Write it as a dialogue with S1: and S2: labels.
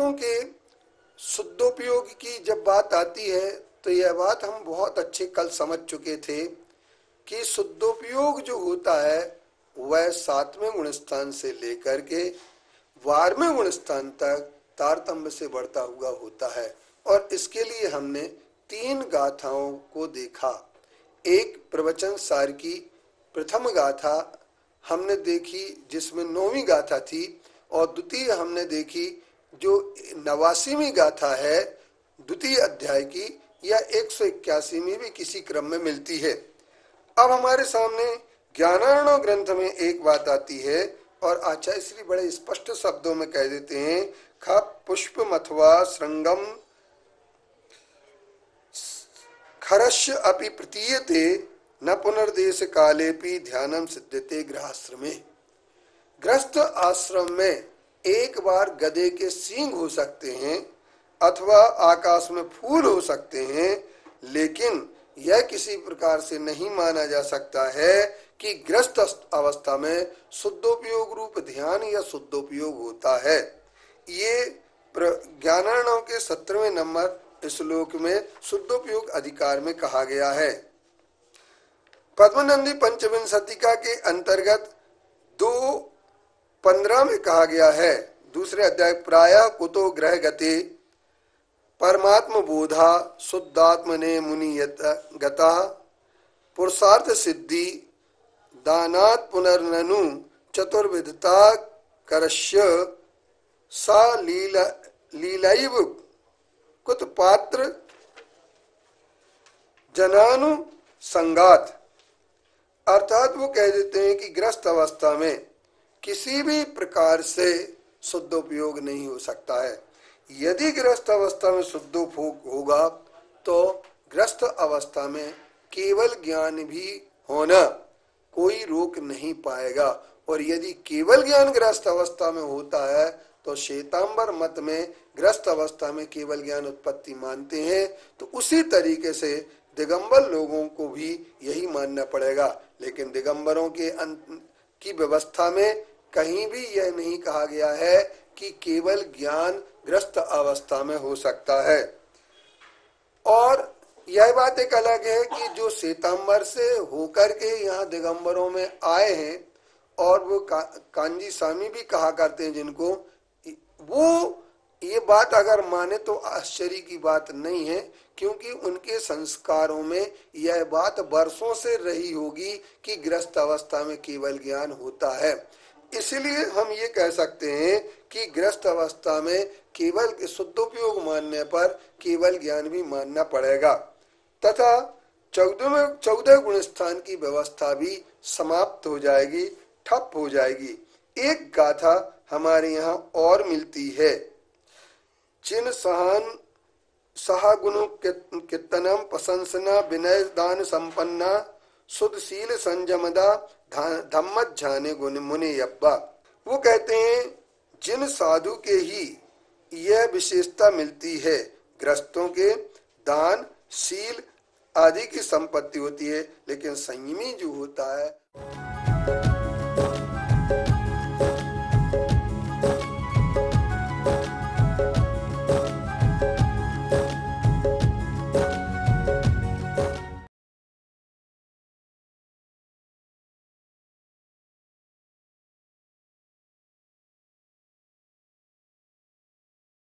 S1: गाथाओं के शुद्धोपयोग की जब बात आती है तो यह बात हम बहुत अच्छे कल समझ चुके थे कि शुद्धोपयोग जो होता है वह 7वें गुणस्थान से लेकर के 12वें गुणस्थान तक तारतम्य से बढ़ता हुआ होता है। और इसके लिए हमने 3 गाथाओं को देखा। एक प्रवचन सार की प्रथम गाथा हमने देखी जिसमें 9वीं गाथा थी, और द्वितीय हमने देखी जो 89वीं गाथा है द्वितीय अध्याय की, या 181वीं भी किसी क्रम में मिलती है। अब हमारे सामने ज्ञानार्णव ग्रंथ में एक बात आती है और आचार्य श्री बड़े स्पष्ट शब्दों में कह देते हैं, ख पुष्प अथवा श्रृंगम खरस्य अपि प्रतीयते न पुनर्देश कालेपि ध्यानम सिद्धते गृहाश्रमे। गृहस्थ आश्रम में एक बार गधे के सींग हो सकते हैं अथवा आकाश में फूल हो सकते हैं, लेकिन यह किसी प्रकार से नहीं माना जा सकता है कि गृहस्थ अवस्था में शुद्धोपयोग रूप ध्यान या शुद्धोपयोग होता है। ये ज्ञानार्णव के 17वें नंबर श्लोक में शुद्धोपयोग अधिकार में कहा गया है। पद्मनंदी पंचविंशतिका के अंतर्गत 2:15 में कहा गया है, दूसरे अध्याय, प्रायः कुतो ग्रह गते परमात्म बोधा शुद्धात्मने मुनियत गता पुरुषार्थ सिद्धि दानात् पुनर्ननु चतुर्विधता करस्य सा लीलैव कुत पात्र जनानु संगात। अर्थात वो कह देते हैं कि ग्रस्त अवस्था में किसी भी प्रकार से शुद्धोपयोग नहीं हो सकता है। यदि ग्रस्त अवस्था में शुद्धोपयोग होगा तो ग्रस्त अवस्था में केवल ज्ञान भी होना कोई रोक नहीं पाएगा, और यदि केवल ज्ञान ग्रस्त अवस्था में होता है तो श्वेतांबर मत में ग्रस्त अवस्था में केवल ज्ञान उत्पत्ति मानते हैं, तो उसी तरीके से दिगंबर लोगों को भी यही मानना पड़ेगा। लेकिन दिगंबरों की व्यवस्था में कहीं भी यह नहीं कहा गया है कि केवल ज्ञान ग्रस्त अवस्था में हो सकता है। और यह बात एक अलग है कि जो श्वेतांबर से होकर के यहाँ दिगंबरों में आए हैं, और वो कांजी स्वामी भी कहा करते हैं जिनको, वो ये बात अगर माने तो आश्चर्य की बात नहीं है, क्योंकि उनके संस्कारों में यह बात वर्षों से रही होगी कि ग्रस्त अवस्था में केवल ज्ञान होता है। इसलिए हम ये कह सकते हैं कि ग्रस्त अवस्था में केवल शुद्धोपयोग मानने पर केवल ज्ञान भी मानना पड़ेगा, तथा 14 गुणस्थान की व्यवस्था भी समाप्त हो जाएगी, ठप हो जाएगी। एक गाथा हमारे यहाँ और मिलती है, जिन सहागुण कीर्तनम प्रशंसना विनय दान संपन्ना शुद्धशील संजमदा धम्मज्ञाने गुण मुनि यब्बा। वो कहते हैं जिन साधु के ही यह विशेषता मिलती है, ग्रस्तों के दान शील आदि की संपत्ति होती है, लेकिन संयमी जो होता है